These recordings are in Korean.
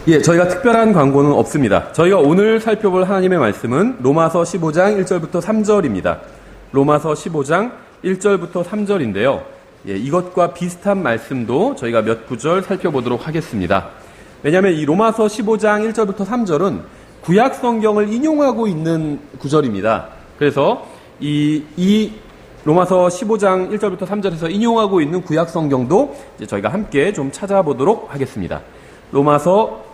예, 저희가 특별한 광고는 없습니다. 저희가 오늘 살펴볼 하나님의 말씀은 로마서 15장 1절부터 3절입니다. 로마서 15장 1절부터 3절인데요. 예, 이것과 비슷한 말씀도 저희가 몇 구절 살펴보도록 하겠습니다. 왜냐하면 이 로마서 15장 1절부터 3절은 구약 성경을 인용하고 있는 구절입니다. 그래서 이 로마서 15장 1절부터 3절에서 인용하고 있는 구약 성경도 이제 저희가 함께 좀 찾아보도록 하겠습니다. 로마서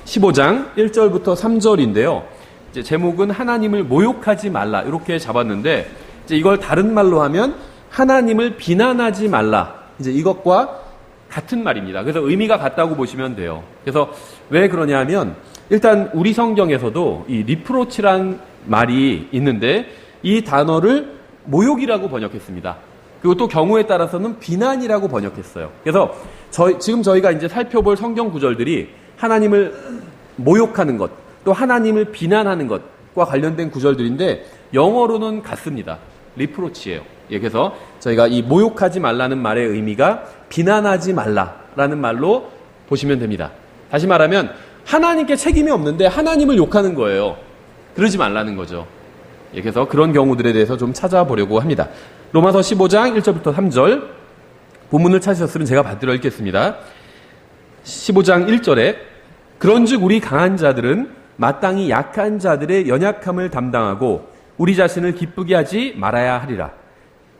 15장 1절부터 3절인데요. 이제 제목은 하나님을 모욕하지 말라 이렇게 잡았는데 이제 이걸 다른 말로 하면 하나님을 비난하지 말라. 이제 이것과 같은 말입니다. 그래서 의미가 같다고 보시면 돼요. 그래서 왜 그러냐면 일단 우리 성경에서도 이 리프로치란 말이 있는데 이 단어를 모욕이라고 번역했습니다. 그리고 또 경우에 따라서는 비난이라고 번역했어요. 그래서 지금 저희가 이제 살펴볼 성경 구절들이 하나님을 모욕하는 것, 또 하나님을 비난하는 것과 관련된 구절들인데 영어로는 같습니다. 리프로치예요. 예, 그래서 저희가 이 모욕하지 말라는 말의 의미가 비난하지 말라라는 말로 보시면 됩니다. 다시 말하면 하나님께 책임이 없는데 하나님을 욕하는 거예요. 그러지 말라는 거죠. 예, 그래서 그런 경우들에 대해서 좀 찾아보려고 합니다. 로마서 15장 1절부터 3절 본문을 찾으셨으면 제가 받들어 읽겠습니다. 15장 1절에 그런즉 우리 강한 자들은 마땅히 약한 자들의 연약함을 담당하고 우리 자신을 기쁘게 하지 말아야 하리라.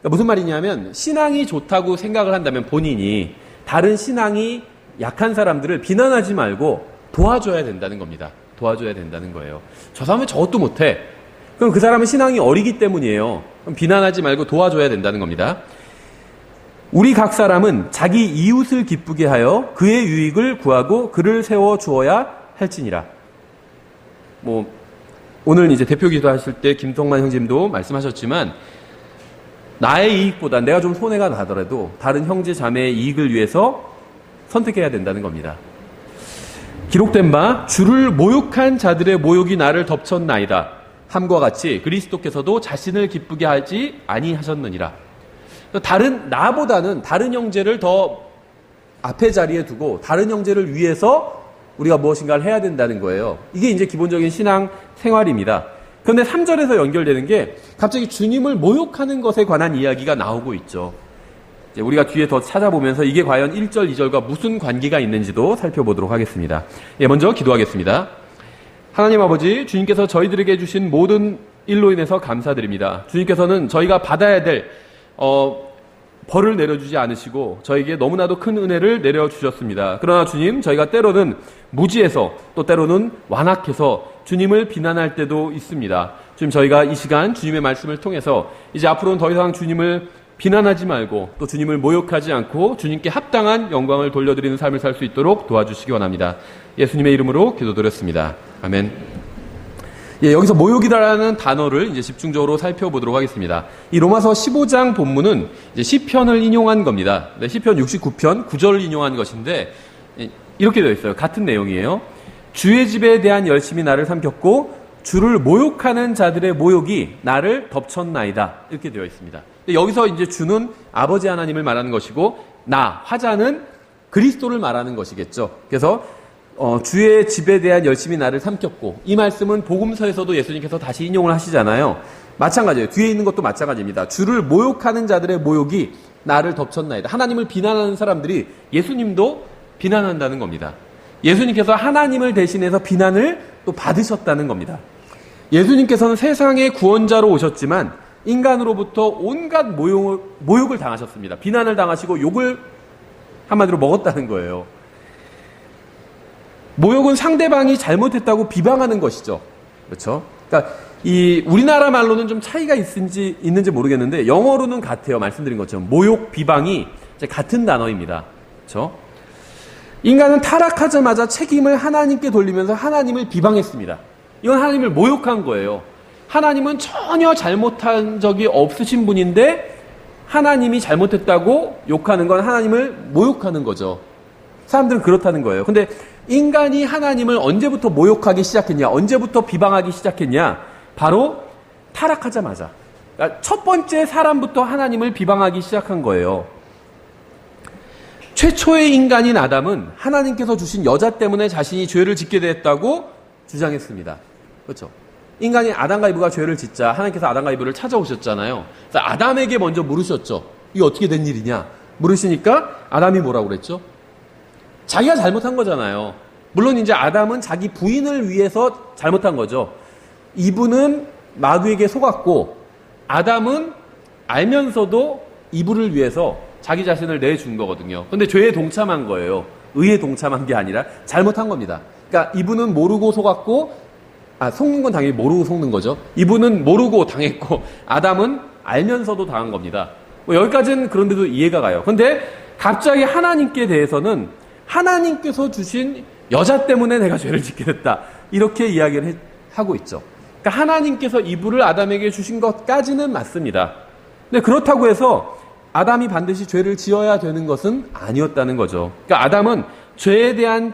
그러니까 무슨 말이냐면 신앙이 좋다고 생각을 한다면 본인이 다른 신앙이 약한 사람들을 비난하지 말고 도와줘야 된다는 겁니다. 도와줘야 된다는 거예요. 저 사람은 저것도 못해. 그럼 그 사람은 신앙이 어리기 때문이에요. 그럼 비난하지 말고 도와줘야 된다는 겁니다. 우리 각 사람은 자기 이웃을 기쁘게 하여 그의 유익을 구하고 그를 세워 주어야 할지니라. 오늘 이제 대표 기도하실 때 김성만 형님도 말씀하셨지만 나의 이익보다 내가 좀 손해가 나더라도 다른 형제 자매의 이익을 위해서 선택해야 된다는 겁니다. 기록된 바 주를 모욕한 자들의 모욕이 나를 덮쳤나이다. 함과 같이 그리스도께서도 자신을 기쁘게 하지 아니하셨느니라. 나보다는 다른 형제를 더 앞에 자리에 두고 다른 형제를 위해서 우리가 무엇인가를 해야 된다는 거예요. 이게 이제 기본적인 신앙 생활입니다. 그런데 3절에서 연결되는 게 갑자기 주님을 모욕하는 것에 관한 이야기가 나오고 있죠. 이제 우리가 뒤에 더 찾아보면서 이게 과연 1절, 2절과 무슨 관계가 있는지도 살펴보도록 하겠습니다. 예, 먼저 기도하겠습니다. 하나님 아버지, 주님께서 저희들에게 주신 모든 일로 인해서 감사드립니다. 주님께서는 저희가 받아야 될 벌을 내려주지 않으시고 저에게 너무나도 큰 은혜를 내려주셨습니다. 그러나 주님, 저희가 때로는 무지해서 또 때로는 완악해서 주님을 비난할 때도 있습니다. 주님, 저희가 이 시간 주님의 말씀을 통해서 이제 앞으로는 더 이상 주님을 비난하지 말고 또 주님을 모욕하지 않고 주님께 합당한 영광을 돌려드리는 삶을 살 수 있도록 도와주시기 원합니다. 예수님의 이름으로 기도드렸습니다. 아멘. 예, 여기서 모욕이라는 단어를 이제 집중적으로 살펴보도록 하겠습니다. 이 로마서 15장 본문은 이제 시편을 인용한 겁니다. 네, 시편 69편 9절을 인용한 것인데 이렇게 되어 있어요. 같은 내용이에요. 주의 집에 대한 열심이 나를 삼켰고 주를 모욕하는 자들의 모욕이 나를 덮쳤나이다. 이렇게 되어 있습니다. 여기서 이제 주는 아버지 하나님을 말하는 것이고 화자는 그리스도를 말하는 것이겠죠. 그래서 주의 집에 대한 열심이 나를 삼켰고 이 말씀은 복음서에서도 예수님께서 다시 인용을 하시잖아요. 마찬가지예요. 뒤에 있는 것도 마찬가지입니다. 주를 모욕하는 자들의 모욕이 나를 덮쳤나이다. 하나님을 비난하는 사람들이 예수님도 비난한다는 겁니다. 예수님께서 하나님을 대신해서 비난을 또 받으셨다는 겁니다. 예수님께서는 세상의 구원자로 오셨지만 인간으로부터 온갖 모욕을 당하셨습니다. 비난을 당하시고 욕을 한마디로 먹었다는 거예요. 모욕은 상대방이 잘못했다고 비방하는 것이죠. 그렇죠? 그러니까 우리나라 말로는 좀 차이가 있는지 모르겠는데 영어로는 같아요. 말씀드린 것처럼 모욕, 비방이 같은 단어입니다. 그렇죠? 인간은 타락하자마자 책임을 하나님께 돌리면서 하나님을 비방했습니다. 이건 하나님을 모욕한 거예요. 하나님은 전혀 잘못한 적이 없으신 분인데 하나님이 잘못했다고 욕하는 건 하나님을 모욕하는 거죠. 사람들은 그렇다는 거예요. 근데 인간이 하나님을 언제부터 모욕하기 시작했냐? 언제부터 비방하기 시작했냐? 바로 타락하자마자. 그러니까 첫 번째 사람부터 하나님을 비방하기 시작한 거예요. 최초의 인간인 아담은 하나님께서 주신 여자 때문에 자신이 죄를 짓게 됐다고 주장했습니다. 그렇죠? 인간인 아담과 이브가 죄를 짓자 하나님께서 아담과 이브를 찾아오셨잖아요. 그래서 아담에게 먼저 물으셨죠. 이게 어떻게 된 일이냐? 물으시니까 아담이 뭐라고 그랬죠? 자기가 잘못한 거잖아요. 물론 이제 아담은 자기 부인을 위해서 잘못한 거죠. 이브는 마귀에게 속았고 아담은 알면서도 이브를 위해서 자기 자신을 내준 거거든요. 근데 죄에 동참한 거예요. 의에 동참한 게 아니라 잘못한 겁니다. 그러니까 이브는 모르고 속았고 속는 건 당연히 모르고 속는 거죠. 이브는 모르고 당했고 아담은 알면서도 당한 겁니다. 뭐 여기까지는 그런데도 이해가 가요. 근데 갑자기 하나님께 대해서는 하나님께서 주신 여자 때문에 내가 죄를 짓게 됐다. 이렇게 이야기를 하고 있죠. 그러니까 하나님께서 이브를 아담에게 주신 것까지는 맞습니다. 근데 그렇다고 해서 아담이 반드시 죄를 지어야 되는 것은 아니었다는 거죠. 그러니까 아담은 죄에 대한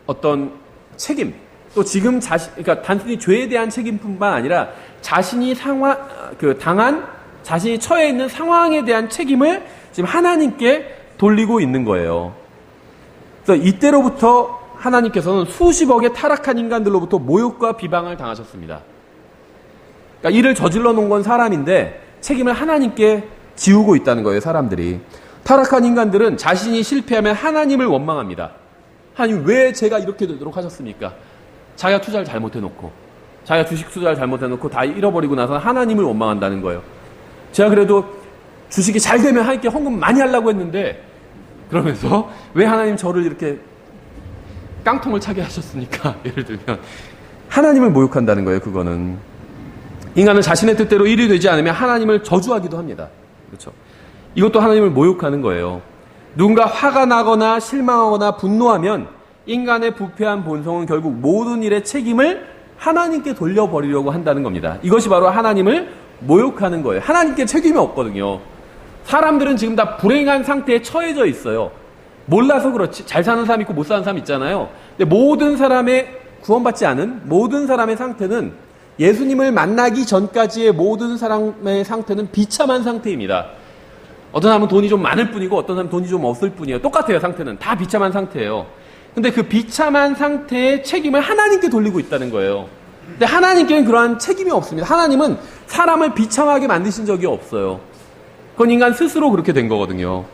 어떤 책임, 또 지금 그러니까 단순히 죄에 대한 책임뿐만 아니라 자신이 당한 자신이 처해 있는 상황에 대한 책임을 지금 하나님께 돌리고 있는 거예요. 그래서 이때로부터 하나님께서는 수십억의 타락한 인간들로부터 모욕과 비방을 당하셨습니다. 그러니까 이를 저질러 놓은 건 사람인데 책임을 하나님께 지우고 있다는 거예요, 사람들이. 타락한 인간들은 자신이 실패하면 하나님을 원망합니다. 하나님 왜 제가 이렇게 되도록 하셨습니까? 자기가 투자를 잘못해놓고, 자기가 주식 투자를 잘못해놓고 다 잃어버리고 나서 하나님을 원망한다는 거예요. 제가 그래도 주식이 잘 되면 하나님께 헌금 많이 하려고 했는데, 그러면서 왜 하나님 저를 이렇게 깡통을 차게 하셨습니까? 예를 들면 하나님을 모욕한다는 거예요. 그거는 인간은 자신의 뜻대로 일이 되지 않으면 하나님을 저주하기도 합니다. 그렇죠? 이것도 하나님을 모욕하는 거예요. 누군가 화가 나거나 실망하거나 분노하면 인간의 부패한 본성은 결국 모든 일의 책임을 하나님께 돌려버리려고 한다는 겁니다. 이것이 바로 하나님을 모욕하는 거예요. 하나님께 책임이 없거든요. 사람들은 지금 다 불행한 상태에 처해져 있어요. 몰라서 그렇지. 잘 사는 사람 있고 못 사는 사람 있잖아요. 근데 모든 사람의 구원받지 않은 모든 사람의 상태는 예수님을 만나기 전까지의 모든 사람의 상태는 비참한 상태입니다. 어떤 사람은 돈이 좀 많을 뿐이고 어떤 사람은 돈이 좀 없을 뿐이에요. 똑같아요. 상태는. 다 비참한 상태예요. 근데 그 비참한 상태의 책임을 하나님께 돌리고 있다는 거예요. 근데 하나님께는 그러한 책임이 없습니다. 하나님은 사람을 비참하게 만드신 적이 없어요. 그건 인간 스스로 그렇게 된 거거든요.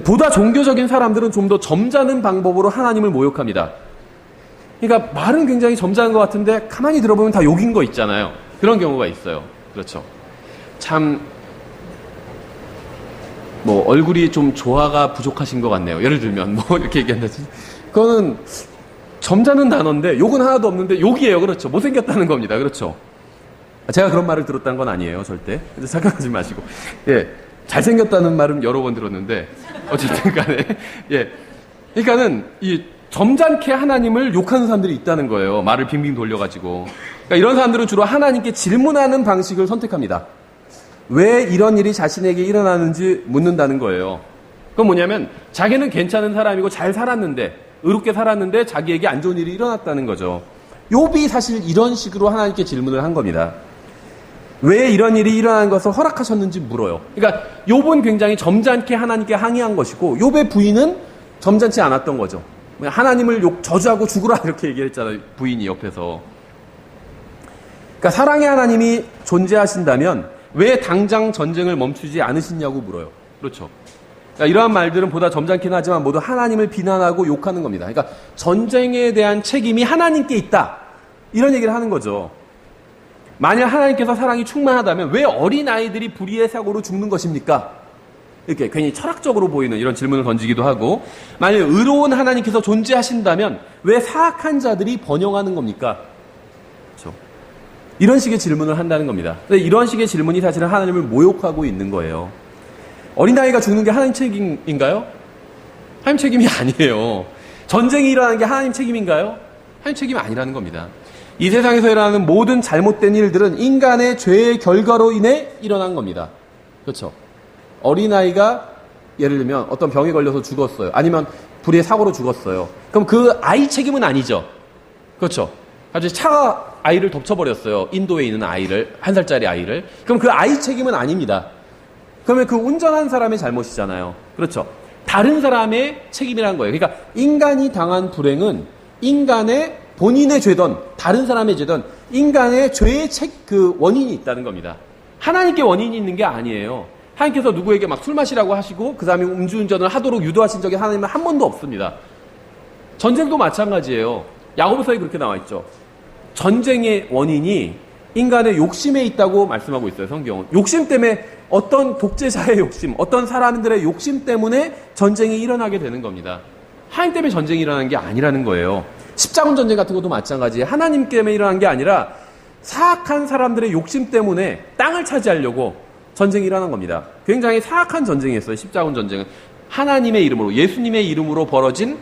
보다 종교적인 사람들은 좀 더 점잖은 방법으로 하나님을 모욕합니다. 그러니까 말은 굉장히 점잖은 것 같은데 가만히 들어보면 다 욕인 거 있잖아요. 그런 경우가 있어요. 그렇죠. 참 얼굴이 좀 조화가 부족하신 것 같네요. 예를 들면 이렇게 얘기한다지. 그거는 점잖은 단어인데 욕은 하나도 없는데 욕이에요. 그렇죠. 못생겼다는 겁니다. 그렇죠. 제가 그런 말을 들었다는 건 아니에요. 절대. 그래서 착각하지 마시고. 예. 잘생겼다는 말은 여러 번 들었는데 어쨌든 간에 예. 그러니까는 이 점잖게 하나님을 욕하는 사람들이 있다는 거예요. 말을 빙빙 돌려가지고. 그러니까 이런 사람들은 주로 하나님께 질문하는 방식을 선택합니다. 왜 이런 일이 자신에게 일어나는지 묻는다는 거예요. 그건 뭐냐면 자기는 괜찮은 사람이고 잘 살았는데 의롭게 살았는데 자기에게 안 좋은 일이 일어났다는 거죠. 욥이 사실 이런 식으로 하나님께 질문을 한 겁니다. 왜 이런 일이 일어나는 것을 허락하셨는지 물어요. 그러니까 욥은 굉장히 점잖게 하나님께 항의한 것이고 욥의 부인은 점잖지 않았던 거죠. 하나님을 저주하고 죽으라 이렇게 얘기했잖아요. 부인이 옆에서. 그러니까 사랑의 하나님이 존재하신다면 왜 당장 전쟁을 멈추지 않으시냐고 물어요. 그렇죠. 그러니까 이러한 말들은 보다 점잖긴 하지만 모두 하나님을 비난하고 욕하는 겁니다. 그러니까 전쟁에 대한 책임이 하나님께 있다. 이런 얘기를 하는 거죠. 만약 하나님께서 사랑이 충만하다면 왜 어린아이들이 불의의 사고로 죽는 것입니까? 이렇게 괜히 철학적으로 보이는 이런 질문을 던지기도 하고, 만약 의로운 하나님께서 존재하신다면 왜 사악한 자들이 번영하는 겁니까? 그렇죠. 이런 식의 질문을 한다는 겁니다. 근데 이런 식의 질문이 사실은 하나님을 모욕하고 있는 거예요. 어린아이가 죽는 게 하나님 책임인가요? 하나님 책임이 아니에요. 전쟁이 일어나는 게 하나님 책임인가요? 하나님 책임이 아니라는 겁니다. 이 세상에서 일어나는 모든 잘못된 일들은 인간의 죄의 결과로 인해 일어난 겁니다. 그렇죠. 어린아이가 예를 들면 어떤 병에 걸려서 죽었어요. 아니면 불의의 사고로 죽었어요. 그럼 그 아이 책임은 아니죠. 그렇죠. 갑자기 차가 아이를 덮쳐버렸어요. 인도에 있는 아이를, 1살짜리 아이를. 그럼 그 아이 책임은 아닙니다. 그러면 그 운전한 사람의 잘못이잖아요. 그렇죠. 다른 사람의 책임이라는 거예요. 그러니까 인간이 당한 불행은 인간의 본인의 죄든 다른 사람의 죄든 인간의 죄의 그 원인이 있다는 겁니다. 하나님께 원인이 있는 게 아니에요. 하나님께서 누구에게 막 술 마시라고 하시고 그 사람이 음주운전을 하도록 유도하신 적이 하나님은 한 번도 없습니다. 전쟁도 마찬가지예요. 야고보서에 그렇게 나와 있죠. 전쟁의 원인이 인간의 욕심에 있다고 말씀하고 있어요. 성경은. 욕심 때문에 어떤 독재자의 욕심, 어떤 사람들의 욕심 때문에 전쟁이 일어나게 되는 겁니다. 하나님 때문에 전쟁이 일어나는 게 아니라는 거예요. 십자군 전쟁 같은 것도 마찬가지예요. 하나님 때문에 일어난 게 아니라 사악한 사람들의 욕심 때문에 땅을 차지하려고 전쟁이 일어난 겁니다. 굉장히 사악한 전쟁이었어요. 십자군 전쟁은. 하나님의 이름으로, 예수님의 이름으로 벌어진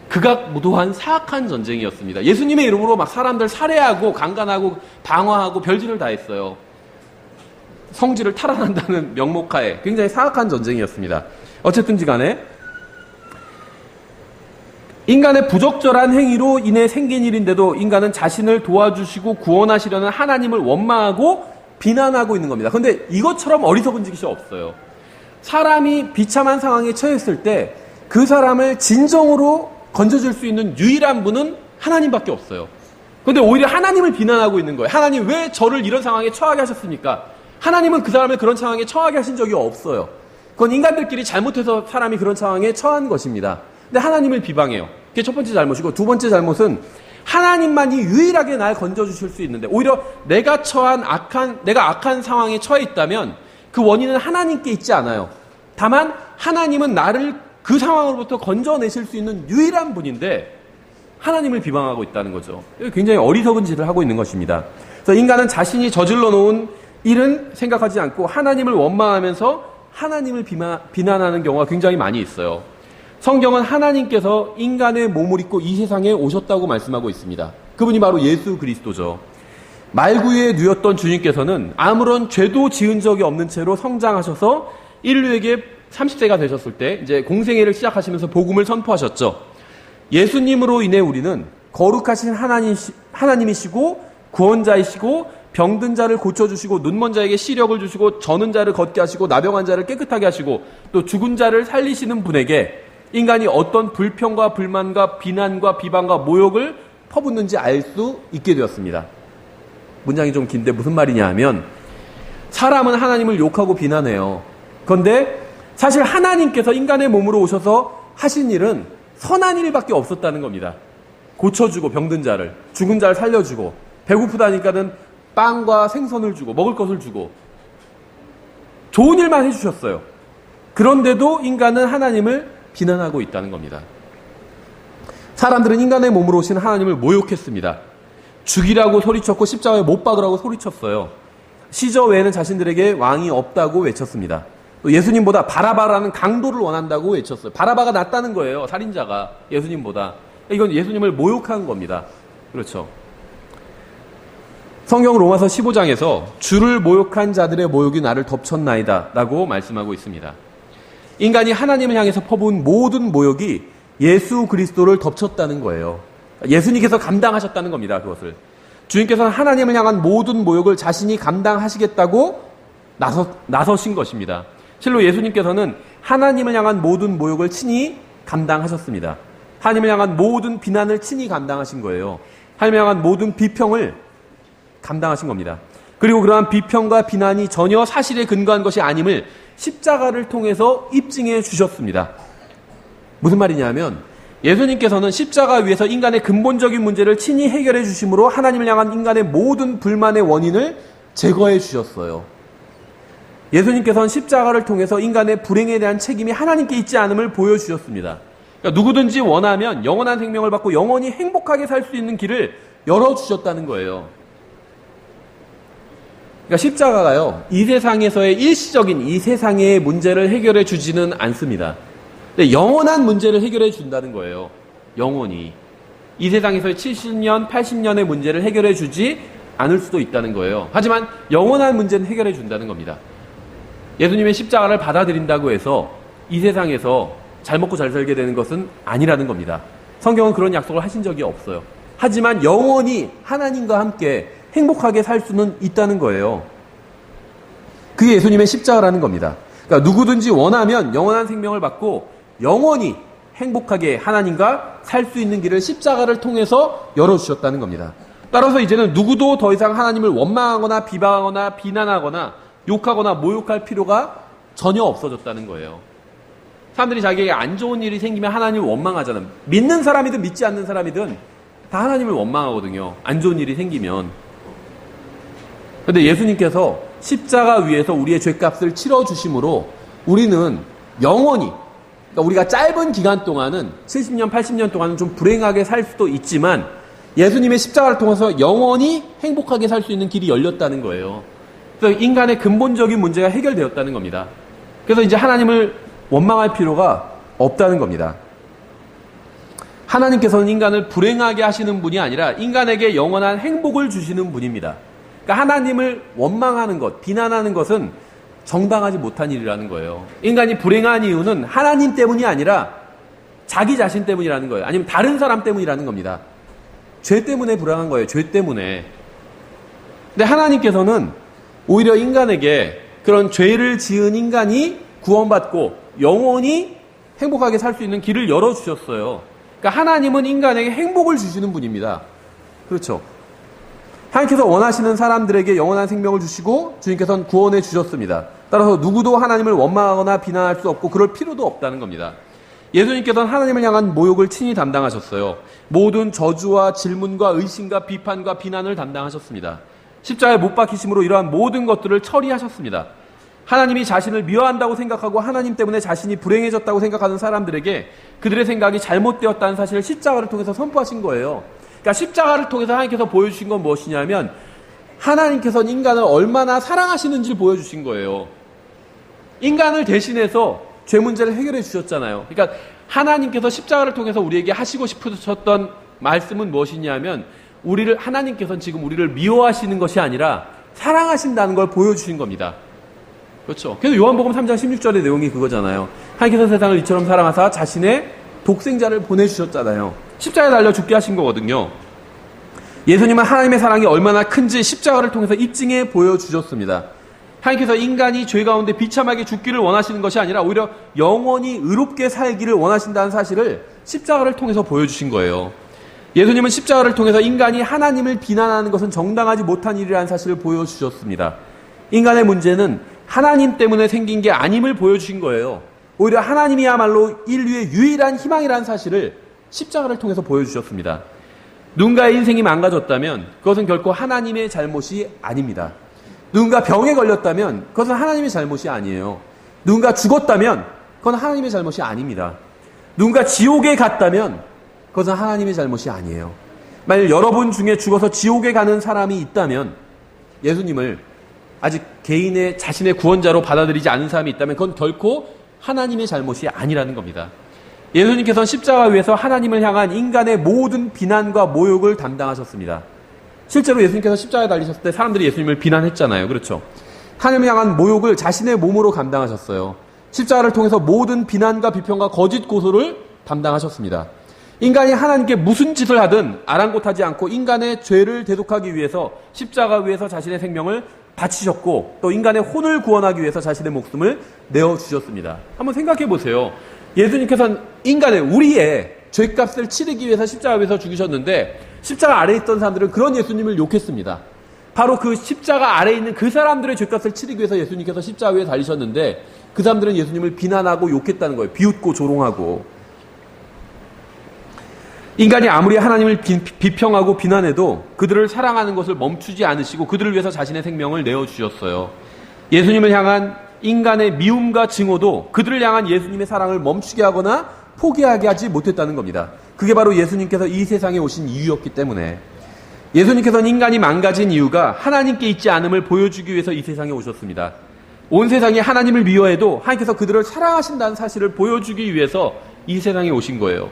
극악무도한 사악한 전쟁이었습니다. 예수님의 이름으로 막 사람들 살해하고 강간하고 방화하고 별짓을 다 했어요. 성지를 탈환한다는 명목하에 굉장히 사악한 전쟁이었습니다. 어쨌든지 간에 인간의 부적절한 행위로 인해 생긴 일인데도 인간은 자신을 도와주시고 구원하시려는 하나님을 원망하고 비난하고 있는 겁니다. 그런데 이것처럼 어리석은 짓이 없어요. 사람이 비참한 상황에 처했을 때 그 사람을 진정으로 건져줄 수 있는 유일한 분은 하나님밖에 없어요. 그런데 오히려 하나님을 비난하고 있는 거예요. 하나님 왜 저를 이런 상황에 처하게 하셨습니까? 하나님은 그 사람을 그런 상황에 처하게 하신 적이 없어요. 그건 인간들끼리 잘못해서 사람이 그런 상황에 처한 것입니다. 근데 하나님을 비방해요. 그게 첫 번째 잘못이고, 두 번째 잘못은 하나님만이 유일하게 날 건져주실 수 있는데, 오히려 내가 악한 상황에 처해 있다면 그 원인은 하나님께 있지 않아요. 다만 하나님은 나를 그 상황으로부터 건져내실 수 있는 유일한 분인데 하나님을 비방하고 있다는 거죠. 굉장히 어리석은 짓을 하고 있는 것입니다. 그래서 인간은 자신이 저질러 놓은 일은 생각하지 않고 하나님을 원망하면서 하나님을 비난하는 경우가 굉장히 많이 있어요. 성경은 하나님께서 인간의 몸을 입고 이 세상에 오셨다고 말씀하고 있습니다. 그분이 바로 예수 그리스도죠. 말구유에 누였던 주님께서는 아무런 죄도 지은 적이 없는 채로 성장하셔서 인류에게 30세가 되셨을 때 이제 공생애를 시작하시면서 복음을 선포하셨죠. 예수님으로 인해 우리는 거룩하신 하나님이시고 구원자이시고 병든 자를 고쳐주시고 눈먼 자에게 시력을 주시고 저는 자를 걷게 하시고 나병한 자를 깨끗하게 하시고 또 죽은 자를 살리시는 분에게 인간이 어떤 불평과 불만과 비난과 비방과 모욕을 퍼붓는지 알 수 있게 되었습니다. 문장이 좀 긴데 무슨 말이냐 하면 사람은 하나님을 욕하고 비난해요. 그런데 사실 하나님께서 인간의 몸으로 오셔서 하신 일은 선한 일밖에 없었다는 겁니다. 고쳐주고 병든 자를, 죽은 자를 살려주고 배고프다니까는 빵과 생선을 주고 먹을 것을 주고 좋은 일만 해주셨어요. 그런데도 인간은 하나님을 비난하고 있다는 겁니다. 사람들은 인간의 몸으로 오신 하나님을 모욕했습니다. 죽이라고 소리쳤고 십자가에 못 박으라고 소리쳤어요. 시저 외에는 자신들에게 왕이 없다고 외쳤습니다. 또 예수님보다 바라바라는 강도를 원한다고 외쳤어요. 바라바가 낫다는 거예요. 살인자가 예수님보다. 이건 예수님을 모욕한 겁니다. 그렇죠. 성경 로마서 15장에서 주를 모욕한 자들의 모욕이 나를 덮쳤나이다 라고 말씀하고 있습니다. 인간이 하나님을 향해서 퍼부은 모든 모욕이 예수 그리스도를 덮쳤다는 거예요. 예수님께서 감당하셨다는 겁니다. 그것을. 주님께서는 하나님을 향한 모든 모욕을 자신이 감당하시겠다고 나서신 것입니다. 실로 예수님께서는 하나님을 향한 모든 모욕을 친히 감당하셨습니다. 하나님을 향한 모든 비난을 친히 감당하신 거예요. 하나님을 향한 모든 비평을 감당하신 겁니다. 그리고 그러한 비평과 비난이 전혀 사실에 근거한 것이 아님을 십자가를 통해서 입증해 주셨습니다. 무슨 말이냐면 예수님께서는 십자가 위에서 인간의 근본적인 문제를 친히 해결해 주심으로 하나님을 향한 인간의 모든 불만의 원인을 제거해 주셨어요. 예수님께서는 십자가를 통해서 인간의 불행에 대한 책임이 하나님께 있지 않음을 보여주셨습니다. 그러니까 누구든지 원하면 영원한 생명을 받고 영원히 행복하게 살 수 있는 길을 열어주셨다는 거예요. 그러니까 십자가가요, 이 세상에서의 일시적인 이 세상의 문제를 해결해 주지는 않습니다. 근데 영원한 문제를 해결해 준다는 거예요. 영원히. 이 세상에서의 70년, 80년의 문제를 해결해 주지 않을 수도 있다는 거예요. 하지만 영원한 문제는 해결해 준다는 겁니다. 예수님의 십자가를 받아들인다고 해서 이 세상에서 잘 먹고 잘 살게 되는 것은 아니라는 겁니다. 성경은 그런 약속을 하신 적이 없어요. 하지만 영원히 하나님과 함께 행복하게 살 수는 있다는 거예요. 그게 예수님의 십자가라는 겁니다. 그러니까 누구든지 원하면 영원한 생명을 받고 영원히 행복하게 하나님과 살 수 있는 길을 십자가를 통해서 열어주셨다는 겁니다. 따라서 이제는 누구도 더 이상 하나님을 원망하거나 비방하거나 비난하거나 욕하거나 모욕할 필요가 전혀 없어졌다는 거예요. 사람들이 자기에게 안 좋은 일이 생기면 하나님을 원망하잖아요. 믿는 사람이든 믿지 않는 사람이든 다 하나님을 원망하거든요. 안 좋은 일이 생기면. 그런데 예수님께서 십자가 위에서 우리의 죄값을 치러주심으로 우리는 영원히, 그러니까 우리가 짧은 기간 동안은 70년, 80년 동안은 좀 불행하게 살 수도 있지만 예수님의 십자가를 통해서 영원히 행복하게 살 수 있는 길이 열렸다는 거예요. 그래서 인간의 근본적인 문제가 해결되었다는 겁니다. 그래서 이제 하나님을 원망할 필요가 없다는 겁니다. 하나님께서는 인간을 불행하게 하시는 분이 아니라 인간에게 영원한 행복을 주시는 분입니다. 그러니까 하나님을 원망하는 것, 비난하는 것은 정당하지 못한 일이라는 거예요. 인간이 불행한 이유는 하나님 때문이 아니라 자기 자신 때문이라는 거예요. 아니면 다른 사람 때문이라는 겁니다. 죄 때문에 불행한 거예요. 죄 때문에. 근데 하나님께서는 오히려 인간에게 그런 죄를 지은 인간이 구원받고 영원히 행복하게 살 수 있는 길을 열어주셨어요. 그러니까 하나님은 인간에게 행복을 주시는 분입니다. 그렇죠. 하나님께서 원하시는 사람들에게 영원한 생명을 주시고 주님께서는 구원해 주셨습니다. 따라서 누구도 하나님을 원망하거나 비난할 수 없고 그럴 필요도 없다는 겁니다. 예수님께서는 하나님을 향한 모욕을 친히 담당하셨어요. 모든 저주와 질문과 의심과 비판과 비난을 담당하셨습니다. 십자가에 못 박히심으로 이러한 모든 것들을 처리하셨습니다. 하나님이 자신을 미워한다고 생각하고 하나님 때문에 자신이 불행해졌다고 생각하는 사람들에게 그들의 생각이 잘못되었다는 사실을 십자가를 통해서 선포하신 거예요. 그러니까 십자가를 통해서 하나님께서 보여주신 건 무엇이냐면 하나님께서는 인간을 얼마나 사랑하시는지를 보여주신 거예요. 인간을 대신해서 죄 문제를 해결해 주셨잖아요. 그러니까 하나님께서 십자가를 통해서 우리에게 하시고 싶으셨던 말씀은 무엇이냐면 하나님께서는 지금 우리를 미워하시는 것이 아니라 사랑하신다는 걸 보여주신 겁니다. 그렇죠. 그래서 요한복음 3장 16절의 내용이 그거잖아요. 하나님께서 세상을 이처럼 사랑하사 자신의 독생자를 보내주셨잖아요. 십자가에 달려 죽게 하신 거거든요. 예수님은 하나님의 사랑이 얼마나 큰지 십자가를 통해서 입증해 보여주셨습니다. 하나님께서 인간이 죄 가운데 비참하게 죽기를 원하시는 것이 아니라 오히려 영원히 의롭게 살기를 원하신다는 사실을 십자가를 통해서 보여주신 거예요. 예수님은 십자가를 통해서 인간이 하나님을 비난하는 것은 정당하지 못한 일이라는 사실을 보여주셨습니다. 인간의 문제는 하나님 때문에 생긴 게 아님을 보여주신 거예요. 오히려 하나님이야말로 인류의 유일한 희망이라는 사실을 십자가를 통해서 보여주셨습니다. 누군가의 인생이 망가졌다면 그것은 결코 하나님의 잘못이 아닙니다. 누군가 병에 걸렸다면 그것은 하나님의 잘못이 아니에요. 누군가 죽었다면 그건 하나님의 잘못이 아닙니다. 누군가 지옥에 갔다면 그것은 하나님의 잘못이 아니에요. 만약 여러분 중에 죽어서 지옥에 가는 사람이 있다면 예수님을 아직 개인의 자신의 구원자로 받아들이지 않은 사람이 있다면 그건 결코 하나님의 잘못이 아니라는 겁니다. 예수님께서는 십자가 위에서 하나님을 향한 인간의 모든 비난과 모욕을 담당하셨습니다. 실제로 예수님께서 십자가에 달리셨을 때 사람들이 예수님을 비난했잖아요. 그렇죠? 하나님을 향한 모욕을 자신의 몸으로 감당하셨어요. 십자가를 통해서 모든 비난과 비평과 거짓 고소를 담당하셨습니다. 인간이 하나님께 무슨 짓을 하든 아랑곳하지 않고 인간의 죄를 대속하기 위해서 십자가 위에서 자신의 생명을 바치셨고 또 인간의 혼을 구원하기 위해서 자신의 목숨을 내어주셨습니다. 한번 생각해 보세요. 예수님께서는 우리의 죄값을 치르기 위해서 십자가 위에서 죽으셨는데 십자가 아래에 있던 사람들은 그런 예수님을 욕했습니다. 바로 그 십자가 아래에 있는 그 사람들의 죄값을 치르기 위해서 예수님께서 십자가 위에 달리셨는데 그 사람들은 예수님을 비난하고 욕했다는 거예요. 비웃고 조롱하고. 인간이 아무리 하나님을 비평하고 비난해도 그들을 사랑하는 것을 멈추지 않으시고 그들을 위해서 자신의 생명을 내어주셨어요. 예수님을 향한 인간의 미움과 증오도 그들을 향한 예수님의 사랑을 멈추게 하거나 포기하게 하지 못했다는 겁니다. 그게 바로 예수님께서 이 세상에 오신 이유였기 때문에 예수님께서는 인간이 망가진 이유가 하나님께 있지 않음을 보여주기 위해서 이 세상에 오셨습니다. 온 세상이 하나님을 미워해도 하나님께서 그들을 사랑하신다는 사실을 보여주기 위해서 이 세상에 오신 거예요.